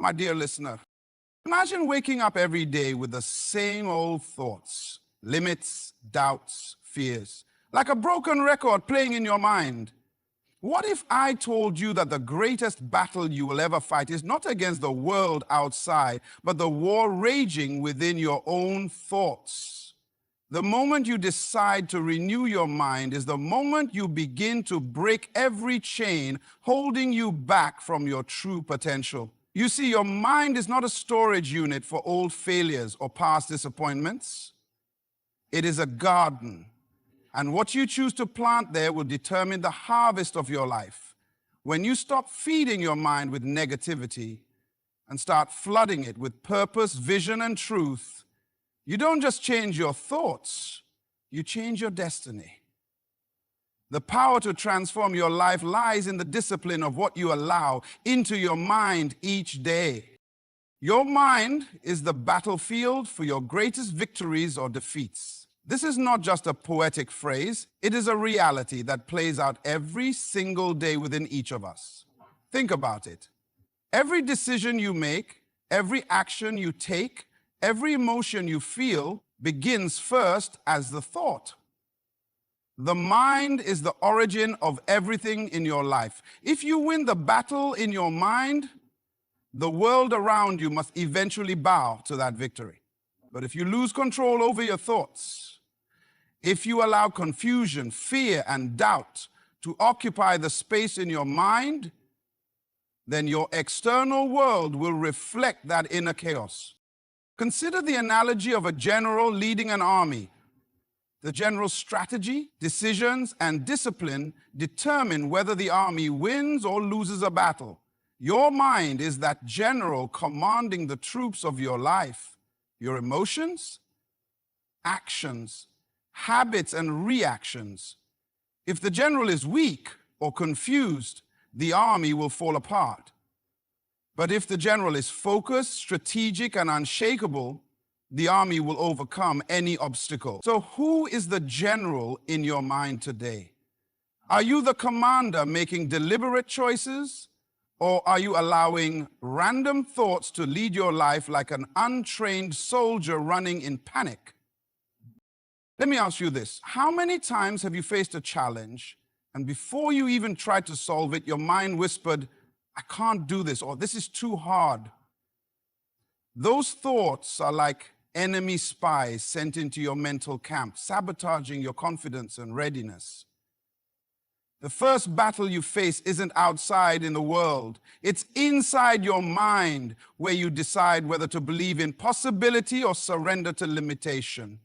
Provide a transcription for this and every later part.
My dear listener, imagine waking up every day with the same old thoughts, limits, doubts, fears, like a broken record playing in your mind. What if I told you that the greatest battle you will ever fight is not against the world outside, but the war raging within your own thoughts? The moment you decide to renew your mind is the moment you begin to break every chain holding you back from your true potential. You see, your mind is not a storage unit for old failures or past disappointments. It is a garden, and what you choose to plant there will determine the harvest of your life. When you stop feeding your mind with negativity and start flooding it with purpose, vision, and truth, you don't just change your thoughts, you change your destiny. The power to transform your life lies in the discipline of what you allow into your mind each day. Your mind is the battlefield for your greatest victories or defeats. This is not just a poetic phrase, it is a reality that plays out every single day within each of us. Think about it. Every decision you make, every action you take, every emotion you feel begins first as the thought. The mind is the origin of everything in your life. If you win the battle in your mind, the world around you must eventually bow to that victory. But if you lose control over your thoughts, if you allow confusion, fear, and doubt to occupy the space in your mind, then your external world will reflect that inner chaos. Consider the analogy of a general leading an army. The general's strategy, decisions, and discipline determine whether the army wins or loses a battle. Your mind is that general commanding the troops of your life. Your emotions, actions, habits, and reactions. If the general is weak or confused, the army will fall apart. But if the general is focused, strategic, and unshakable, the army will overcome any obstacle. So who is the general in your mind today? Are you the commander making deliberate choices, or are you allowing random thoughts to lead your life like an untrained soldier running in panic? Let me ask you this. How many times have you faced a challenge, and before you even tried to solve it, your mind whispered, "I can't do this," or "This is too hard"? Those thoughts are like enemy spies sent into your mental camp, sabotaging your confidence and readiness. The first battle you face isn't outside in the world. It's inside your mind, where you decide whether to believe in possibility or surrender to limitation.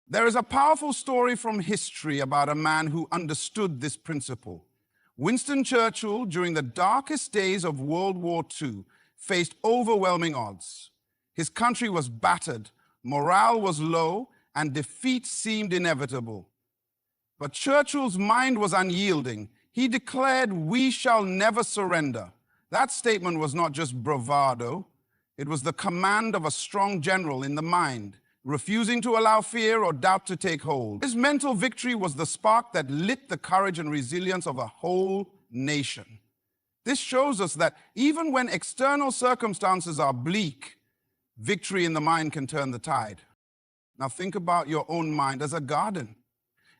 There is a powerful story from history about a man who understood this principle. Winston Churchill, during the darkest days of World War II, faced overwhelming odds. His country was battered, morale was low, and defeat seemed inevitable. But Churchill's mind was unyielding. He declared, "We shall never surrender." That statement was not just bravado. It was the command of a strong general in the mind, refusing to allow fear or doubt to take hold. His mental victory was the spark that lit the courage and resilience of a whole nation. This shows us that even when external circumstances are bleak, victory in the mind can turn the tide. Now think about your own mind as a garden.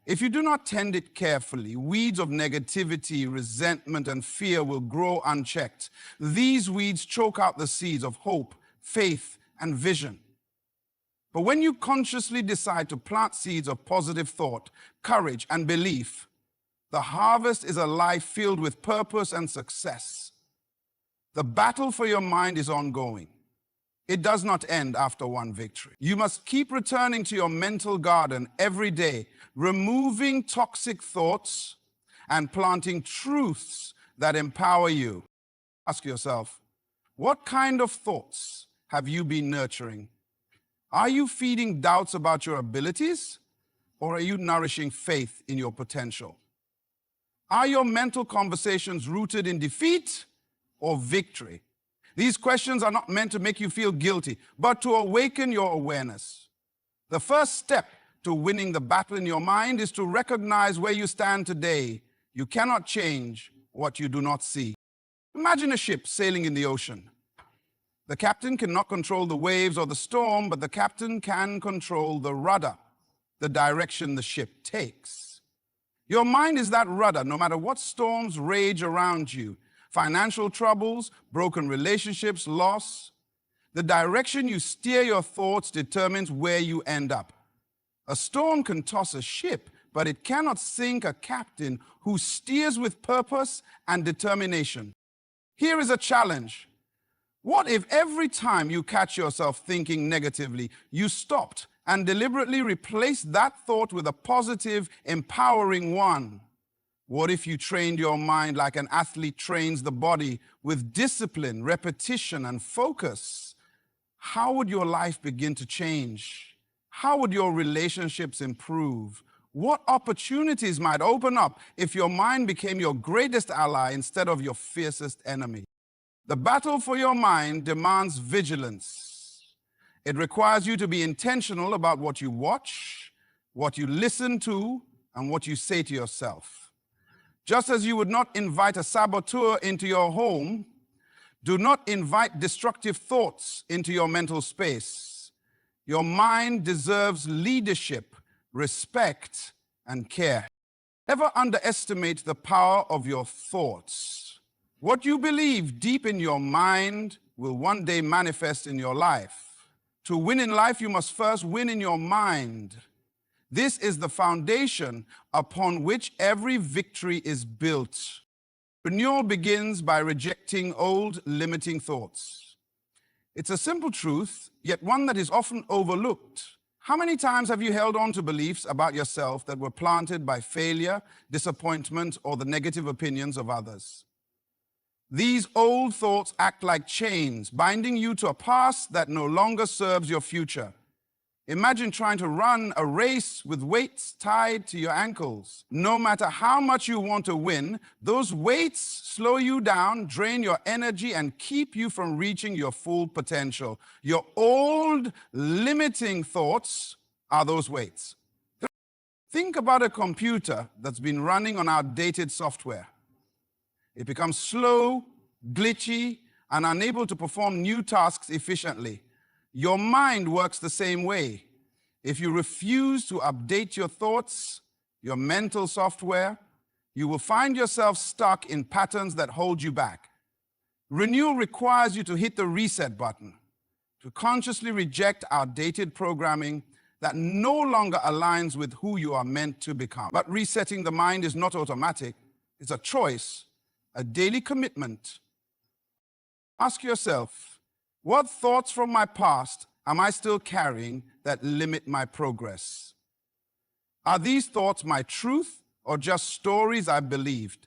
If you do not tend it carefully, weeds of negativity, resentment, and fear will grow unchecked. These weeds choke out the seeds of hope, faith, and vision. But when you consciously decide to plant seeds of positive thought, courage, and belief, the harvest is a life filled with purpose and success. The battle for your mind is ongoing. It does not end after one victory. You must keep returning to your mental garden every day, removing toxic thoughts and planting truths that empower you. Ask yourself, what kind of thoughts have you been nurturing? Are you feeding doubts about your abilities, or are you nourishing faith in your potential? Are your mental conversations rooted in defeat or victory? These questions are not meant to make you feel guilty, but to awaken your awareness. The first step to winning the battle in your mind is to recognize where you stand today. You cannot change what you do not see. Imagine a ship sailing in the ocean. The captain cannot control the waves or the storm, but the captain can control the rudder, the direction the ship takes. Your mind is that rudder, no matter what storms rage around you, financial troubles, broken relationships, loss. The direction you steer your thoughts determines where you end up. A storm can toss a ship, but it cannot sink a captain who steers with purpose and determination. Here is a challenge. What if every time you catch yourself thinking negatively, you stopped and deliberately replaced that thought with a positive, empowering one? What if you trained your mind like an athlete trains the body with discipline, repetition, and focus? How would your life begin to change? How would your relationships improve? What opportunities might open up if your mind became your greatest ally instead of your fiercest enemy? The battle for your mind demands vigilance. It requires you to be intentional about what you watch, what you listen to, and what you say to yourself. Just as you would not invite a saboteur into your home, do not invite destructive thoughts into your mental space. Your mind deserves leadership, respect, and care. Never underestimate the power of your thoughts. What you believe deep in your mind will one day manifest in your life. To win in life, you must first win in your mind. This is the foundation upon which every victory is built. Renewal begins by rejecting old, limiting thoughts. It's a simple truth, yet one that is often overlooked. How many times have you held on to beliefs about yourself that were planted by failure, disappointment, or the negative opinions of others? These old thoughts act like chains, binding you to a past that no longer serves your future. Imagine trying to run a race with weights tied to your ankles. No matter how much you want to win, those weights slow you down, drain your energy, and keep you from reaching your full potential. Your old, limiting thoughts are those weights. Think about a computer that's been running on outdated software. It becomes slow, glitchy, and unable to perform new tasks efficiently. Your mind works the same way. If you refuse to update your thoughts, your mental software, you will find yourself stuck in patterns that hold you back. Renewal requires you to hit the reset button, to consciously reject outdated programming that no longer aligns with who you are meant to become. But resetting the mind is not automatic. It's a choice, a daily commitment. Ask yourself, what thoughts from my past am I still carrying that limit my progress? Are these thoughts my truth or just stories I believed?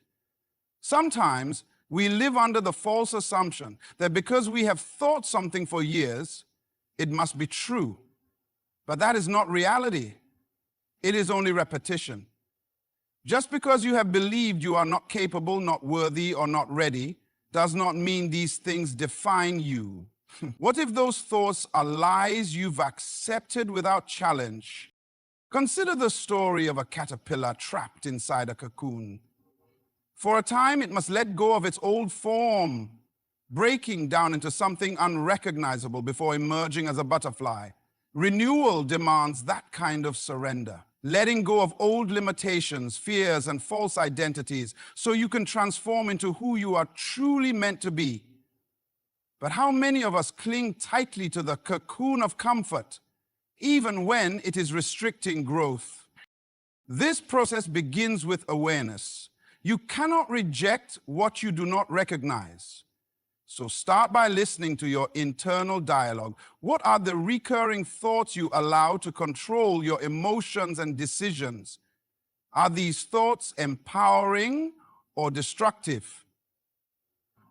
Sometimes we live under the false assumption that because we have thought something for years, it must be true. But that is not reality. It is only repetition. Just because you have believed you are not capable, not worthy, or not ready, does not mean these things define you. What if those thoughts are lies you've accepted without challenge? Consider the story of a caterpillar trapped inside a cocoon. For a time, it must let go of its old form, breaking down into something unrecognizable before emerging as a butterfly. Renewal demands that kind of surrender, letting go of old limitations, fears, and false identities so you can transform into who you are truly meant to be. But how many of us cling tightly to the cocoon of comfort, even when it is restricting growth? This process begins with awareness. You cannot reject what you do not recognize. So start by listening to your internal dialogue. What are the recurring thoughts you allow to control your emotions and decisions? Are these thoughts empowering or destructive?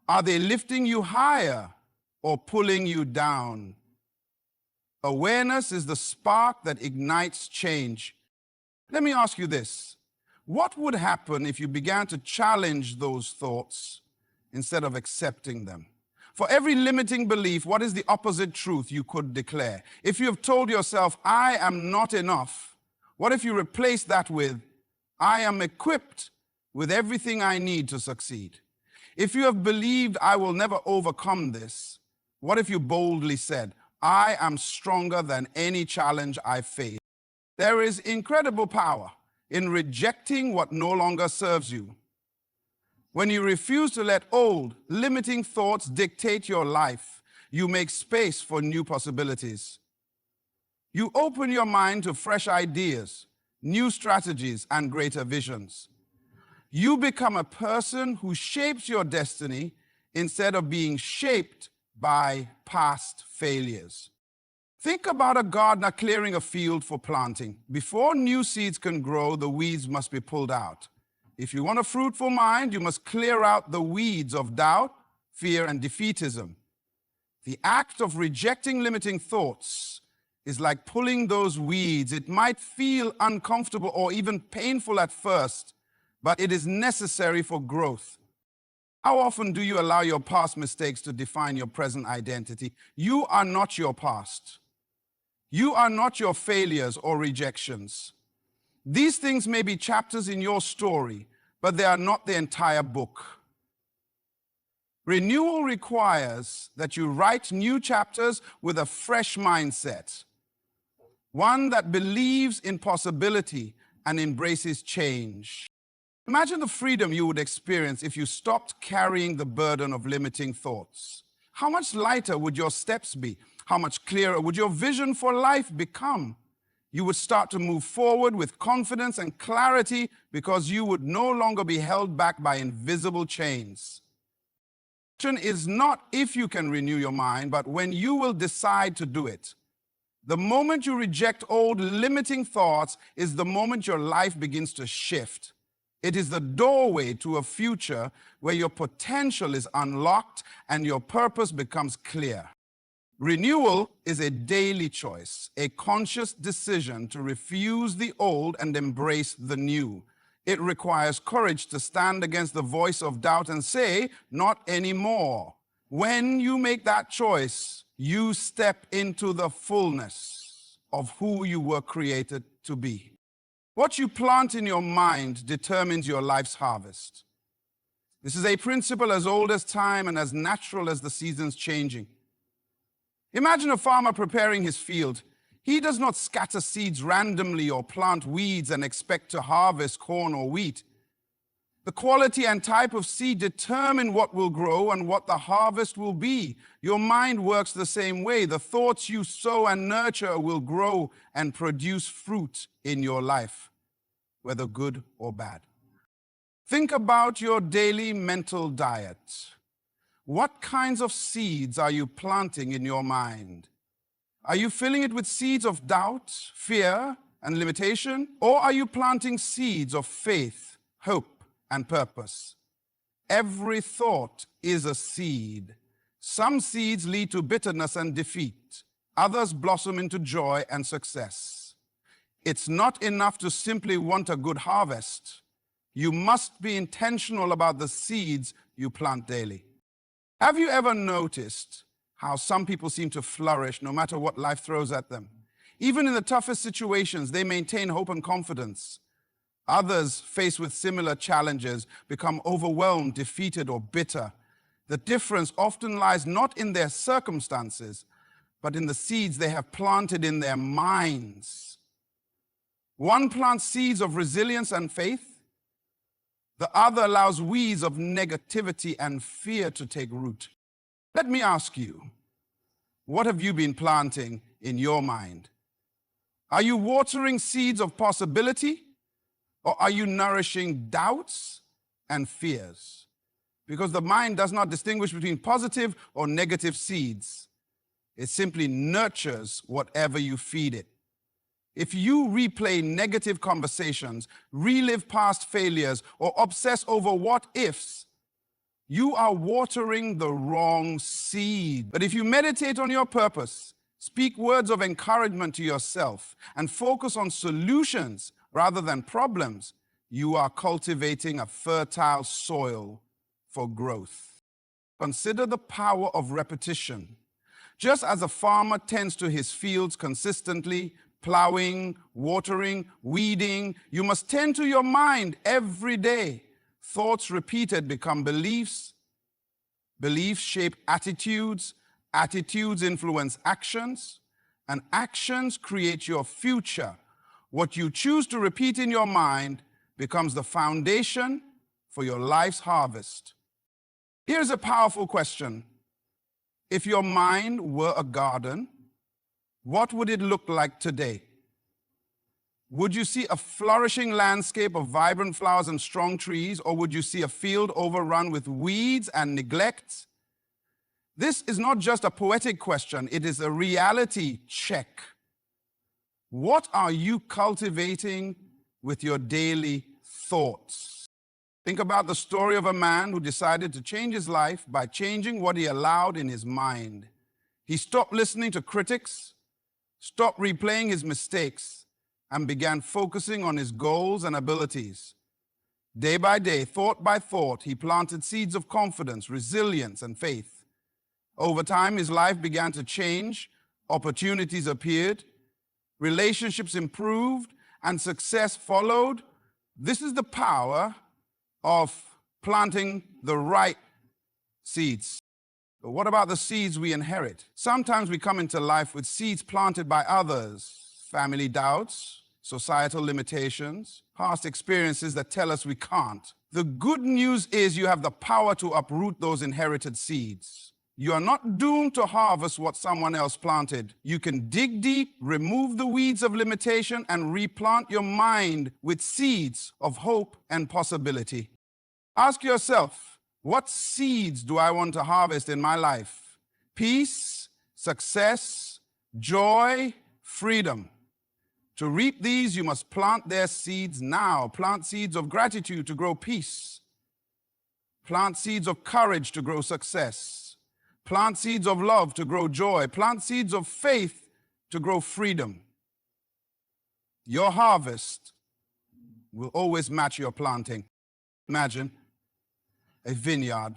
Are they lifting you higher or pulling you down? Awareness is the spark that ignites change. Let me ask you this. What would happen if you began to challenge those thoughts instead of accepting them? For every limiting belief, what is the opposite truth you could declare? If you have told yourself, I am not enough, what if you replace that with, I am equipped with everything I need to succeed? If you have believed, I will never overcome this, What if you boldly said, I am stronger than any challenge I face? There is incredible power in rejecting what no longer serves you. When you refuse to let old, limiting thoughts dictate your life, you make space for new possibilities. You open your mind to fresh ideas, new strategies, and greater visions. You become a person who shapes your destiny instead of being shaped by past failures. Think about a gardener clearing a field for planting. Before new seeds can grow, the weeds must be pulled out. If you want a fruitful mind, you must clear out the weeds of doubt, fear, and defeatism. The act of rejecting limiting thoughts is like pulling those weeds. It might feel uncomfortable or even painful at first, but it is necessary for growth. How often do you allow your past mistakes to define your present identity? You are not your past. You are not your failures or rejections. These things may be chapters in your story, but they are not the entire book. Renewal requires that you write new chapters with a fresh mindset, one that believes in possibility and embraces change. Imagine the freedom you would experience if you stopped carrying the burden of limiting thoughts. How much lighter would your steps be? How much clearer would your vision for life become? You would start to move forward with confidence and clarity because you would no longer be held back by invisible chains. The question is not if you can renew your mind, but when you will decide to do it. The moment you reject old limiting thoughts is the moment your life begins to shift. It is the doorway to a future where your potential is unlocked and your purpose becomes clear. Renewal is a daily choice, a conscious decision to refuse the old and embrace the new. It requires courage to stand against the voice of doubt and say, not anymore. When you make that choice, you step into the fullness of who you were created to be. What you plant in your mind determines your life's harvest. This is a principle as old as time and as natural as the seasons changing. Imagine a farmer preparing his field. He does not scatter seeds randomly or plant weeds and expect to harvest corn or wheat. The quality and type of seed determine what will grow and what the harvest will be. Your mind works the same way. The thoughts you sow and nurture will grow and produce fruit in your life, whether good or bad. Think about your daily mental diet. What kinds of seeds are you planting in your mind? Are you filling it with seeds of doubt, fear, and limitation? Or are you planting seeds of faith, hope, and purpose? Every thought is a seed. Some seeds lead to bitterness and defeat. Others blossom into joy and success. It's not enough to simply want a good harvest. You must be intentional about the seeds you plant daily. Have you ever noticed how some people seem to flourish no matter what life throws at them? Even in the toughest situations, they maintain hope and confidence. Others, faced with similar challenges, become overwhelmed, defeated, or bitter. The difference often lies not in their circumstances, but in the seeds they have planted in their minds. One plants seeds of resilience and faith. The other allows weeds of negativity and fear to take root. Let me ask you, what have you been planting in your mind? Are you watering seeds of possibility, or are you nourishing doubts and fears? Because the mind does not distinguish between positive or negative seeds. It simply nurtures whatever you feed it. If you replay negative conversations, relive past failures, or obsess over what ifs, you are watering the wrong seed. But if you meditate on your purpose, speak words of encouragement to yourself, and focus on solutions rather than problems, you are cultivating a fertile soil for growth. Consider the power of repetition. Just as a farmer tends to his fields consistently, plowing, watering, weeding, you must tend to your mind every day. Thoughts repeated become beliefs. Beliefs shape attitudes. Attitudes influence actions, and actions create your future. What you choose to repeat in your mind becomes the foundation for your life's harvest. Here's a powerful question. If your mind were a garden, what would it look like today? Would you see a flourishing landscape of vibrant flowers and strong trees, or would you see a field overrun with weeds and neglect? This is not just a poetic question, it is a reality check. What are you cultivating with your daily thoughts? Think about the story of a man who decided to change his life by changing what he allowed in his mind. He stopped listening to critics, stopped replaying his mistakes, and began focusing on his goals and abilities. Day by day, thought by thought, he planted seeds of confidence, resilience, and faith. Over time, his life began to change, opportunities appeared, relationships improved, and success followed. This is the power of planting the right seeds. But what about the seeds we inherit? Sometimes we come into life with seeds planted by others, family doubts, societal limitations, past experiences that tell us we can't. The good news is you have the power to uproot those inherited seeds. You are not doomed to harvest what someone else planted. You can dig deep, remove the weeds of limitation, and replant your mind with seeds of hope and possibility. Ask yourself, what seeds do I want to harvest in my life? Peace, success, joy, freedom. To reap these, you must plant their seeds now. Plant seeds of gratitude to grow peace. Plant seeds of courage to grow success. Plant seeds of love to grow joy. Plant seeds of faith to grow freedom. Your harvest will always match your planting. Imagine a vineyard.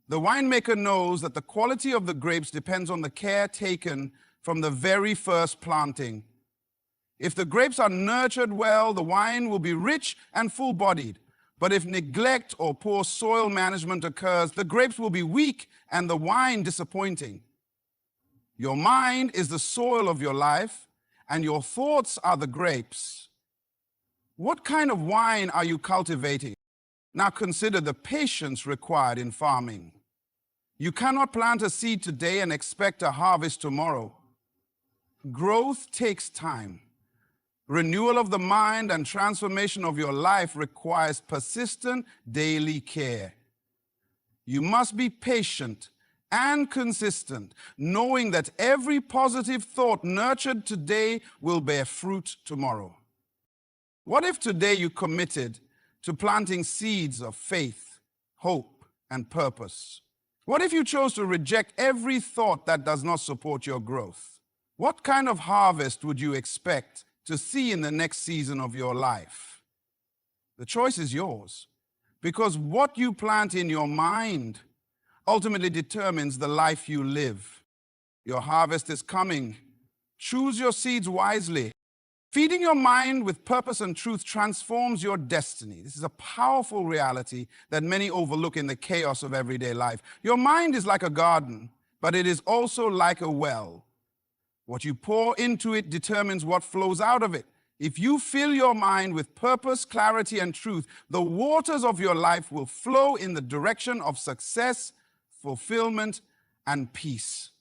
The winemaker knows that the quality of the grapes depends on the care taken from the very first planting. If the grapes are nurtured well, the wine will be rich and full-bodied. But if neglect or poor soil management occurs, the grapes will be weak and the wine disappointing. Your mind is the soil of your life, and your thoughts are the grapes. What kind of wine are you cultivating? Now consider the patience required in farming. You cannot plant a seed today and expect a harvest tomorrow. Growth takes time. Renewal of the mind and transformation of your life requires persistent daily care. You must be patient and consistent, knowing that every positive thought nurtured today will bear fruit tomorrow. What if today you committed to planting seeds of faith, hope, and purpose? What if you chose to reject every thought that does not support your growth? What kind of harvest would you expect to see in the next season of your life? The choice is yours, because what you plant in your mind ultimately determines the life you live. Your harvest is coming. Choose your seeds wisely. Feeding your mind with purpose and truth transforms your destiny. This is a powerful reality that many overlook in the chaos of everyday life. Your mind is like a garden, but it is also like a well. What you pour into it determines what flows out of it. If you fill your mind with purpose, clarity, and truth, the waters of your life will flow in the direction of success, fulfillment, and peace.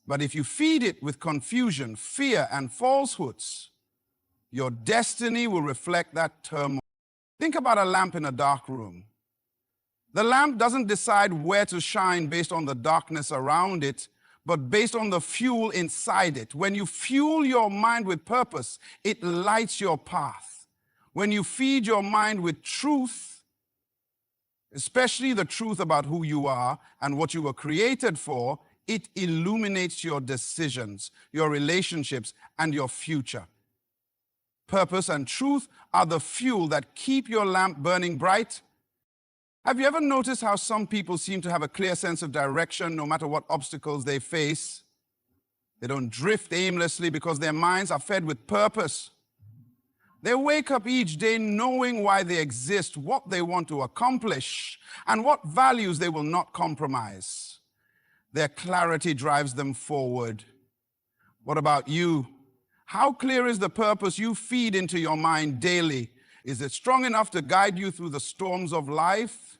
But if you feed it with confusion, fear, and falsehoods, your destiny will reflect that turmoil. Think about a lamp in a dark room. The lamp doesn't decide where to shine based on the darkness around it, but based on the fuel inside it. When you fuel your mind with purpose, it lights your path. When you feed your mind with truth, especially the truth about who you are and what you were created for, it illuminates your decisions, your relationships, and your future. Purpose and truth are the fuel that keep your lamp burning bright. Have you ever noticed how some people seem to have a clear sense of direction no matter what obstacles they face? They don't drift aimlessly because their minds are fed with purpose. They wake up each day knowing why they exist, what they want to accomplish, and what values they will not compromise. Their clarity drives them forward. What about you? How clear is the purpose you feed into your mind daily? Is it strong enough to guide you through the storms of life?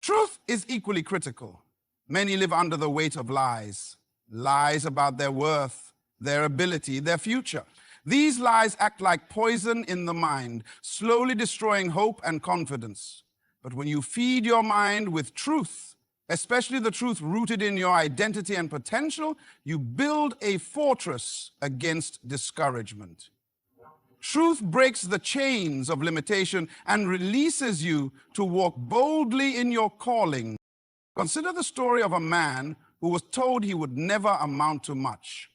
Truth is equally critical. Many live under the weight of lies. Lies about their worth, their ability, their future. These lies act like poison in the mind, slowly destroying hope and confidence. But when you feed your mind with truth, especially the truth rooted in your identity and potential, you build a fortress against discouragement. Truth breaks the chains of limitation and releases you to walk boldly in your calling. Consider the story of a man who was told he would never amount to much.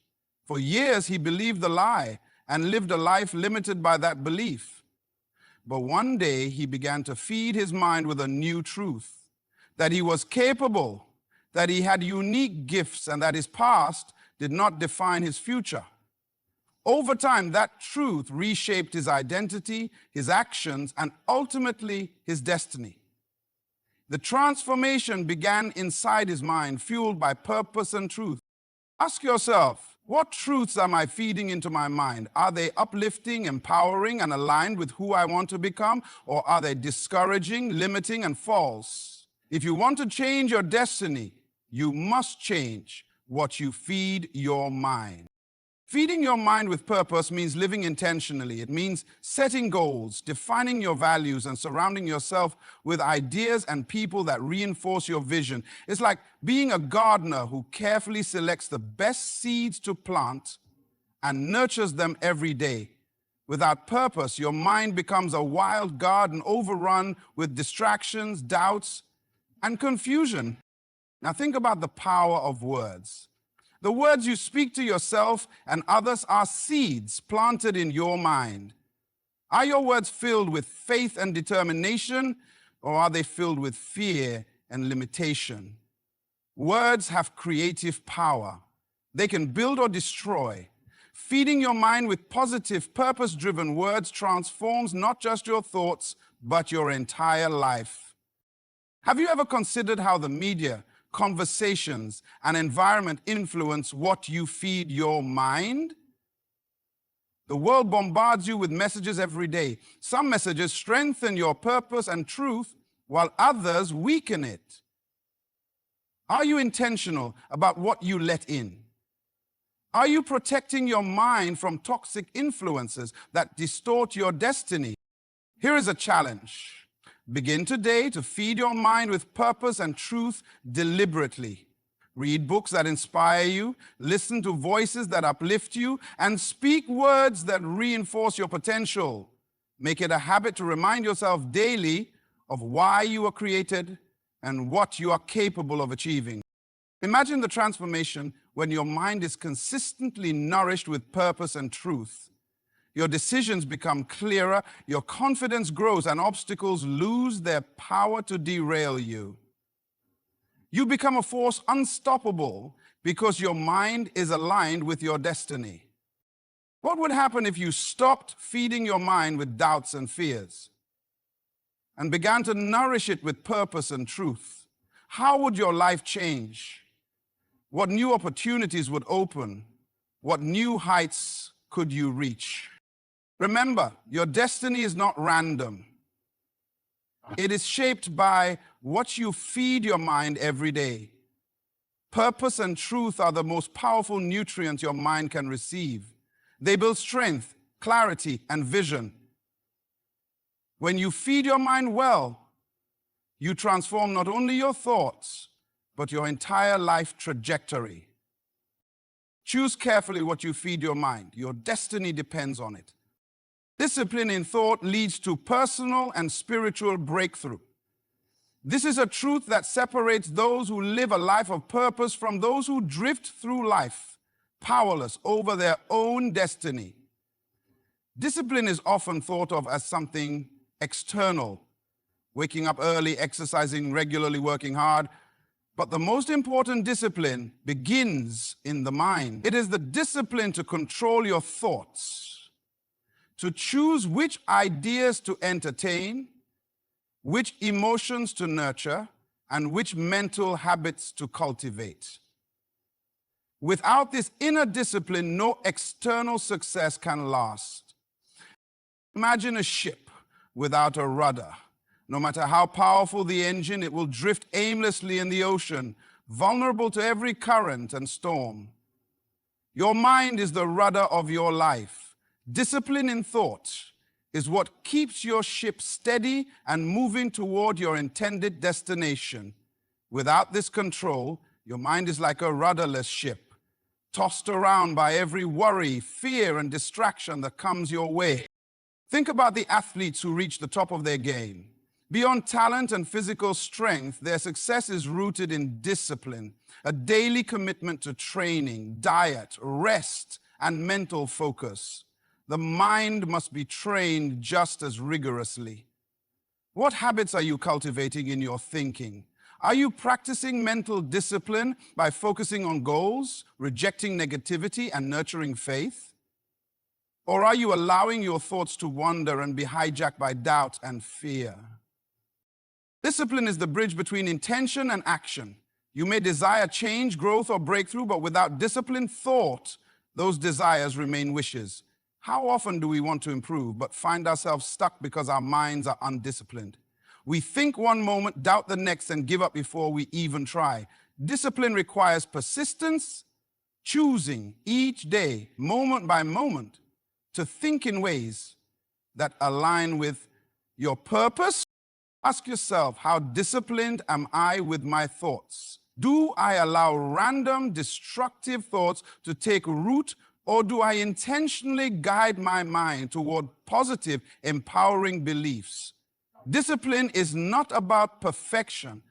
For years, he believed the lie and lived a life limited by that belief. But one day, he began to feed his mind with a new truth, that he was capable, that he had unique gifts, and that his past did not define his future. Over time, that truth reshaped his identity, his actions, and ultimately his destiny. The transformation began inside his mind, fueled by purpose and truth. Ask yourself, what truths am I feeding into my mind? Are they uplifting, empowering, and aligned with who I want to become? Or are they discouraging, limiting, and false? If you want to change your destiny, you must change what you feed your mind. Feeding your mind with purpose means living intentionally. It means setting goals, defining your values, and surrounding yourself with ideas and people that reinforce your vision. It's like being a gardener who carefully selects the best seeds to plant and nurtures them every day. Without purpose, your mind becomes a wild garden overrun with distractions, doubts, and confusion. Now think about the power of words. The words you speak to yourself and others are seeds planted in your mind. Are your words filled with faith and determination, or are they filled with fear and limitation? Words have creative power. They can build or destroy. Feeding your mind with positive, purpose-driven words transforms not just your thoughts, but your entire life. Have you ever considered how the media, conversations, and environment influence what you feed your mind? The world bombards you with messages every day. Some messages strengthen your purpose and truth, while others weaken it. Are you intentional about what you let in? Are you protecting your mind from toxic influences that distort your destiny? Here is a challenge. Begin today to feed your mind with purpose and truth deliberately. Read books that inspire you, listen to voices that uplift you, and speak words that reinforce your potential. Make it a habit to remind yourself daily of why you were created and what you are capable of achieving. Imagine the transformation when your mind is consistently nourished with purpose and truth. Your decisions become clearer, your confidence grows, and obstacles lose their power to derail you. You become a force unstoppable because your mind is aligned with your destiny. What would happen if you stopped feeding your mind with doubts and fears and began to nourish it with purpose and truth? How would your life change? What new opportunities would open? What new heights could you reach? Remember, your destiny is not random. It is shaped by what you feed your mind every day. Purpose and truth are the most powerful nutrients your mind can receive. They build strength, clarity, and vision. When you feed your mind well, you transform not only your thoughts, but your entire life trajectory. Choose carefully what you feed your mind. Your destiny depends on it. Discipline in thought leads to personal and spiritual breakthrough. This is a truth that separates those who live a life of purpose from those who drift through life, powerless over their own destiny. Discipline is often thought of as something external, waking up early, exercising regularly, working hard. But the most important discipline begins in the mind. It is the discipline to control your thoughts, to choose which ideas to entertain, which emotions to nurture, and which mental habits to cultivate. Without this inner discipline, no external success can last. Imagine a ship without a rudder. No matter how powerful the engine, it will drift aimlessly in the ocean, vulnerable to every current and storm. Your mind is the rudder of your life. Discipline in thought is what keeps your ship steady and moving toward your intended destination. Without this control, your mind is like a rudderless ship, tossed around by every worry, fear, and distraction that comes your way. Think about the athletes who reach the top of their game. Beyond talent and physical strength, their success is rooted in discipline, a daily commitment to training, diet, rest, and mental focus. The mind must be trained just as rigorously. What habits are you cultivating in your thinking? Are you practicing mental discipline by focusing on goals, rejecting negativity, and nurturing faith? Or are you allowing your thoughts to wander and be hijacked by doubt and fear? Discipline is the bridge between intention and action. You may desire change, growth, or breakthrough, but without disciplined thought, those desires remain wishes. How often do we want to improve, but find ourselves stuck because our minds are undisciplined? We think one moment, doubt the next, and give up before we even try. Discipline requires persistence, choosing each day, moment by moment, to think in ways that align with your purpose. Ask yourself, how disciplined am I with my thoughts? Do I allow random, destructive thoughts to take root, or do I intentionally guide my mind toward positive, empowering beliefs? Discipline is not about perfection,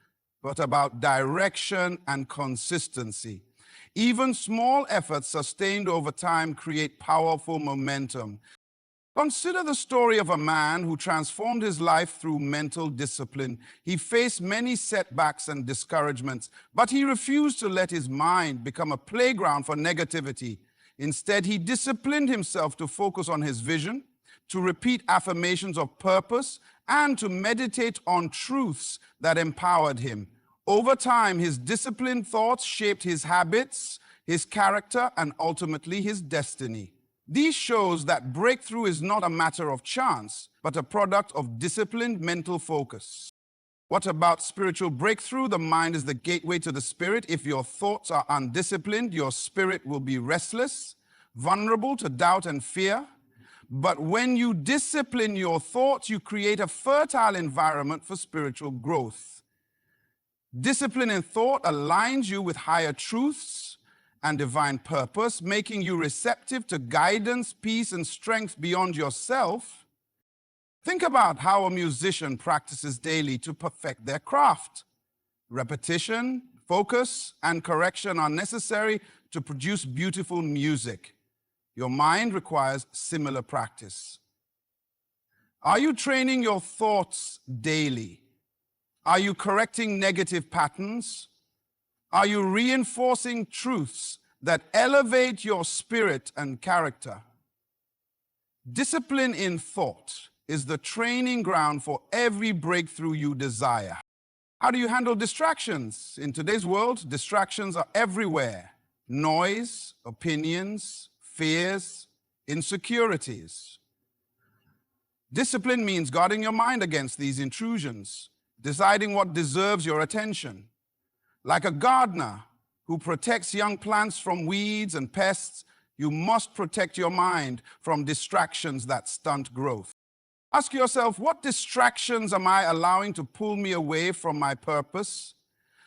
but about direction and consistency. Even small efforts sustained over time create powerful momentum. Consider the story of a man who transformed his life through mental discipline. He faced many setbacks and discouragements, but he refused to let his mind become a playground for negativity. Instead, he disciplined himself to focus on his vision, to repeat affirmations of purpose, and to meditate on truths that empowered him. Over time, his disciplined thoughts shaped his habits, his character, and ultimately his destiny. This shows that breakthrough is not a matter of chance, but a product of disciplined mental focus. What about spiritual breakthrough? The mind is the gateway to the spirit. If your thoughts are undisciplined, your spirit will be restless, vulnerable to doubt and fear. But when you discipline your thoughts, you create a fertile environment for spiritual growth. Discipline in thought aligns you with higher truths and divine purpose, making you receptive to guidance, peace, and strength beyond yourself. Think about how a musician practices daily to perfect their craft. Repetition, focus, and correction are necessary to produce beautiful music. Your mind requires similar practice. Are you training your thoughts daily? Are you correcting negative patterns? Are you reinforcing truths that elevate your spirit and character? Discipline in thought is the training ground for every breakthrough you desire. How do you handle distractions? In today's world, distractions are everywhere. Noise, opinions, fears, insecurities. Discipline means guarding your mind against these intrusions, deciding what deserves your attention. Like a gardener who protects young plants from weeds and pests, you must protect your mind from distractions that stunt growth. Ask yourself, what distractions am I allowing to pull me away from my purpose?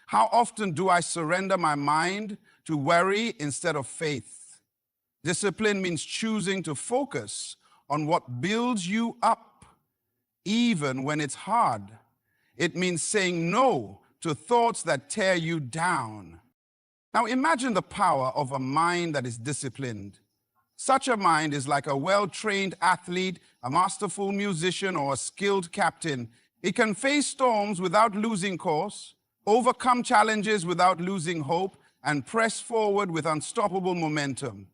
How often do I surrender my mind to worry instead of faith? Discipline means choosing to focus on what builds you up, even when it's hard. It means saying no to thoughts that tear you down. Now imagine the power of a mind that is disciplined. Such a mind is like a well-trained athlete, a masterful musician, or a skilled captain. It can face storms without losing course, overcome challenges without losing hope, and press forward with unstoppable momentum.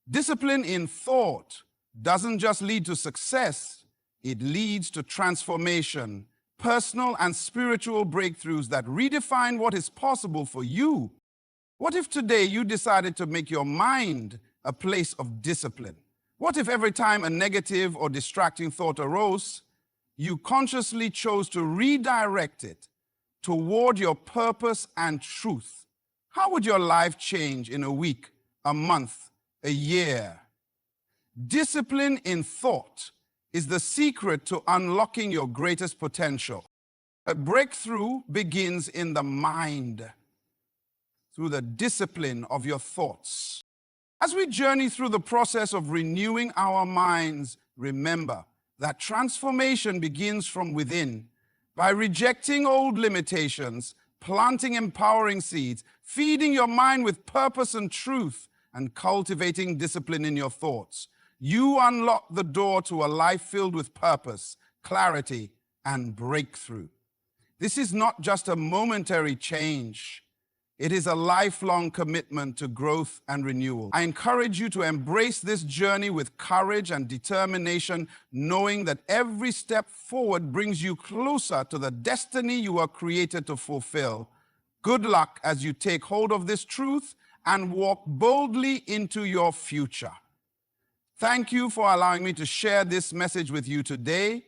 Discipline in thought doesn't just lead to success, it leads to transformation, personal and spiritual breakthroughs that redefine what is possible for you. What if today you decided to make your mind a place of discipline? What if every time a negative or distracting thought arose, you consciously chose to redirect it toward your purpose and truth? How would your life change in a week, a month, a year? Discipline in thought is the secret to unlocking your greatest potential. A breakthrough begins in the mind, through the discipline of your thoughts. As we journey through the process of renewing our minds, remember that transformation begins from within. By rejecting old limitations, planting empowering seeds, feeding your mind with purpose and truth, and cultivating discipline in your thoughts, you unlock the door to a life filled with purpose, clarity, and breakthrough. This is not just a momentary change. It is a lifelong commitment to growth and renewal. I encourage you to embrace this journey with courage and determination, knowing that every step forward brings you closer to the destiny you were created to fulfill. Good luck as you take hold of this truth and walk boldly into your future. Thank you for allowing me to share this message with you today.